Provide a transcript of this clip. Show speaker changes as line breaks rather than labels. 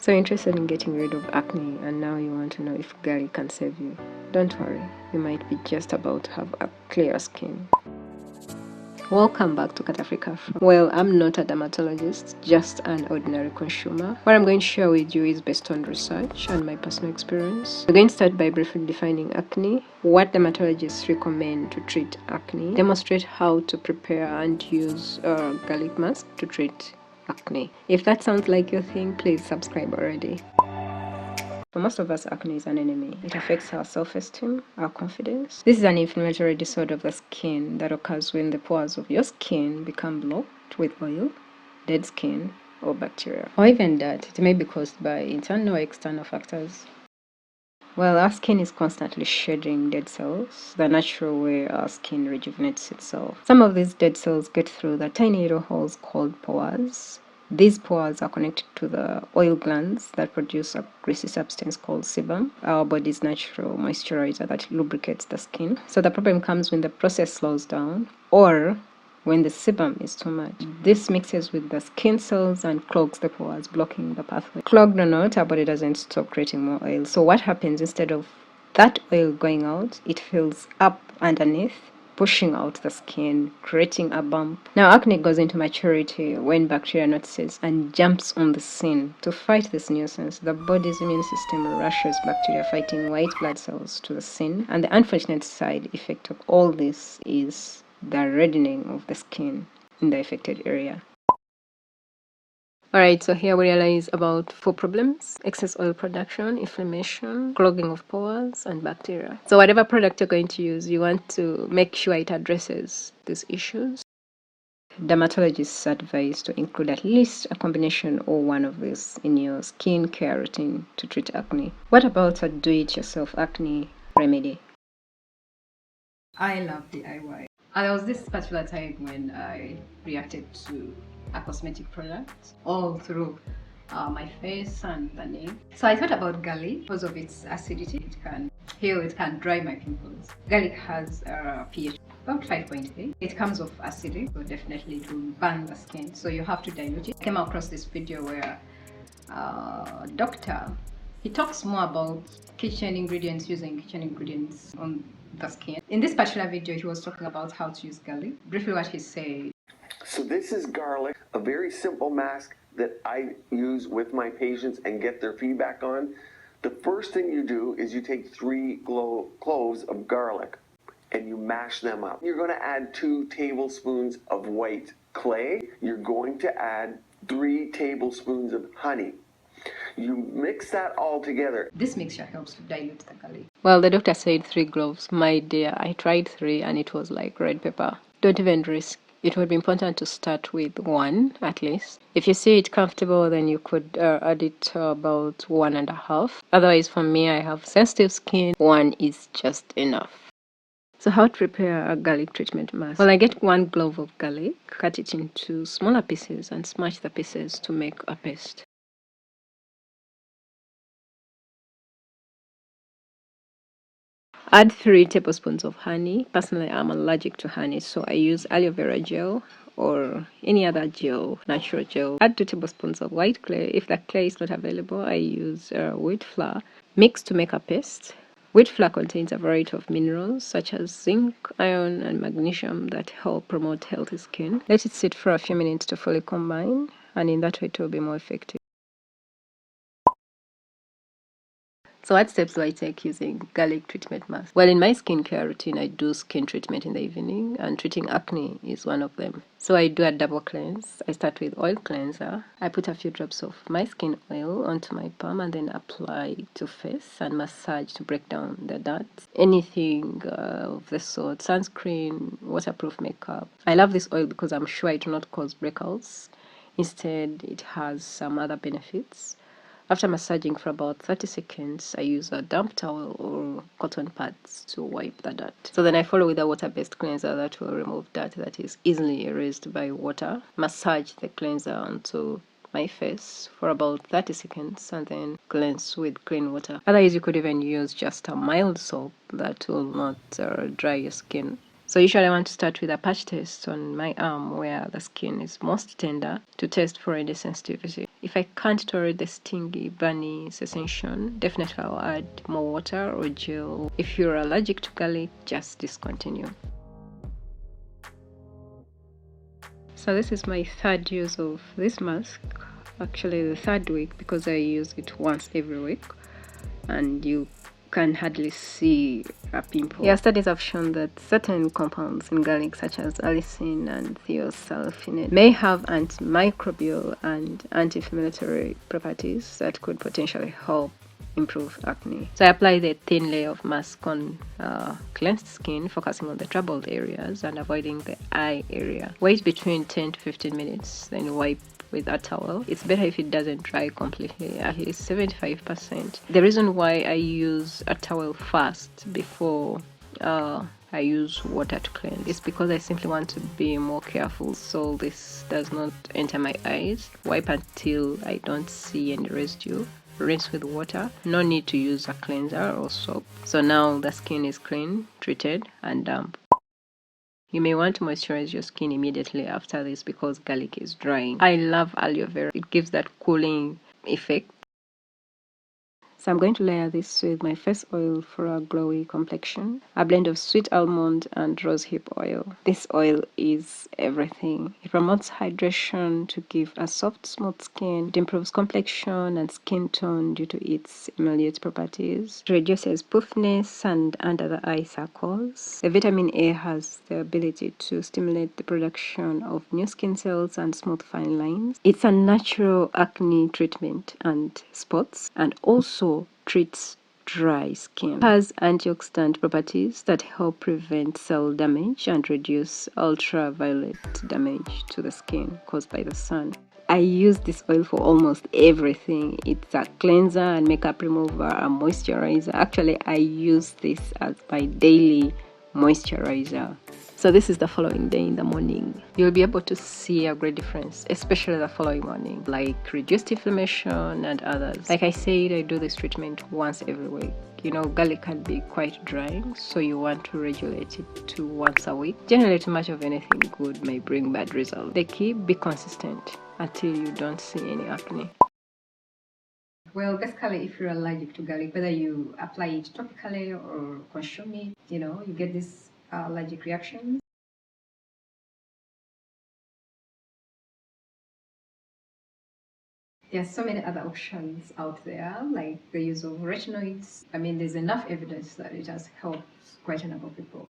So you're interested in getting rid of acne and now you want to know if garlic can save you. Don't worry, you might be just about to have a clear skin. Welcome back to Cat Africa. Well, I'm not a dermatologist, just an ordinary consumer. What I'm going to share with you is based on research and my personal experience. We're going to start by briefly defining acne, what dermatologists recommend to treat acne, demonstrate how to prepare and use garlic mask to treat acne. If that sounds like your thing, please subscribe already. For most of us, acne is an enemy. It affects our self-esteem, our confidence. This is an inflammatory disorder of the skin that occurs when the pores of your skin become blocked with oil, dead skin, or bacteria. Or even that, it may be caused by internal or external factors. Well, our skin is constantly shedding dead cells, the natural way our skin rejuvenates itself. Some of these dead cells get through the tiny little holes called pores. These pores are connected to the oil glands that produce a greasy substance called sebum, our body's natural moisturizer that lubricates the skin. So the problem comes when the process slows down or when the sebum is too much. This mixes with the skin cells and clogs the pores, blocking the pathway. Clogged or not, our body doesn't stop creating more oil. So what happens, instead of that oil going out, it fills up underneath, pushing out the skin, creating a bump. Now, acne goes into maturity when bacteria notices and jumps on the scene. To fight this nuisance, the body's immune system rushes bacteria fighting white blood cells to the scene, and the unfortunate side effect of all this is the reddening of the skin in the affected area. Alright, so here we realize about 4 problems: excess oil production, inflammation, clogging of pores, and bacteria. So whatever product you're going to use, you want to make sure it addresses these issues. Dermatologists advise to include at least a combination or one of these in your skin care routine to treat acne. What about a do-it-yourself acne remedy? I love DIY. And there was this particular time when I reacted to a cosmetic product all through my face and the neck. So I thought about garlic because of its acidity. It can heal, it can dry my pimples. Garlic has a pH about 5.8. It comes off acidic, so definitely it will burn the skin. So you have to dilute it. I came across this video where a doctor, he talks more about kitchen ingredients, using kitchen ingredients on the skin. In this particular video, he was talking about how to use garlic. Briefly what he said.
So this is garlic, a very simple mask that I use with my patients and get their feedback on. The first thing you do is you take 3 cloves of garlic and you mash them up. You're going to add 2 tablespoons of white clay. You're going to add 3 tablespoons of honey. You mix that all together.
This mixture helps to dilute the garlic. Well, the doctor said 3 cloves. My dear, I tried 3 and it was like red pepper. Don't even risk. It would be important to start with 1 at least. If you see it comfortable, then you could add it to about 1.5. Otherwise, for me, I have sensitive skin. 1 is just enough. So how to prepare a garlic treatment mask? Well, I get 1 clove of garlic, cut it into smaller pieces and smash the pieces to make a paste. Add 3 tablespoons of honey. Personally, I'm allergic to honey, so I use aloe vera gel or any other gel, natural gel. Add 2 tablespoons of white clay. If the clay is not available, I use wheat flour. Mix to make a paste. Wheat flour contains a variety of minerals such as zinc, iron, and magnesium that help promote healthy skin. Let it sit for a few minutes to fully combine, and in that way it will be more effective. So what steps do I take using garlic treatment mask? Well, in my skincare routine, I do skin treatment in the evening, and treating acne is one of them. So I do a double cleanse. I start with oil cleanser. I put a few drops of my skin oil onto my palm and then apply to face and massage to break down the dirt. Anything of the sort, sunscreen, waterproof makeup. I love this oil because I'm sure it will not cause breakouts. Instead, it has some other benefits. After massaging for about 30 seconds, I use a damp towel or cotton pads to wipe the dirt. So then I follow with a water-based cleanser that will remove dirt that is easily erased by water. Massage the cleanser onto my face for about 30 seconds and then cleanse with clean water. Otherwise, you could even use just a mild soap that will not dry your skin. So usually I want to start with a patch test on my arm where the skin is most tender to test for any sensitivity. If I can't tolerate the stingy, burny sensation, definitely I'll add more water or gel. If you're allergic to garlic, just discontinue. So this is my third use of this mask, actually the third week, because I use it once every week and you can hardly see a pimple. Yeah, studies have shown that certain compounds in garlic such as allicin and thiosulfonate may have antimicrobial and anti-inflammatory properties that could potentially help improve acne. So I apply the thin layer of mask on cleansed skin, focusing on the troubled areas and avoiding the eye area. Wait between 10 to 15 minutes, then wipe with a towel. It's better if it doesn't dry completely, at least 75%. The reason why I use a towel first before I use water to cleanse is because I simply want to be more careful so this does not enter my eyes. Wipe until I don't see any residue. Rinse with water. No need to use a cleanser or soap. So now the skin is clean, treated, and damp. You may want to moisturize your skin immediately after this because garlic is drying. I love aloe vera. It gives that cooling effect. So I'm going to layer this with my face oil for a glowy complexion, a blend of sweet almond and rosehip oil. This oil is everything. It promotes hydration to give a soft, smooth skin. It improves complexion and skin tone due to its emoliate properties. It reduces puffiness and under the eye circles. The vitamin A has the ability to stimulate the production of new skin cells and smooth fine lines. It's a natural acne treatment and spots, and also treats dry skin. It has antioxidant properties that help prevent cell damage and reduce ultraviolet damage to the skin caused by the sun. I use this oil for almost everything. It's a cleanser and makeup remover, a moisturizer. Actually, I use this as my daily moisturizer. So this is the following day in the morning. You'll be able to see a great difference, especially the following morning, like reduced inflammation and others. Like I said, I do this treatment once every week. You know, garlic can be quite drying, so you want to regulate it to once a week. Generally, too much of anything good may bring bad results. The key, be consistent until you don't see any acne. Well, basically, if you're allergic to garlic, whether you apply it topically or consume it, you get this allergic reaction. There are so many other options out there, like the use of retinoids. I mean, there's enough evidence that it has helped quite a number of people.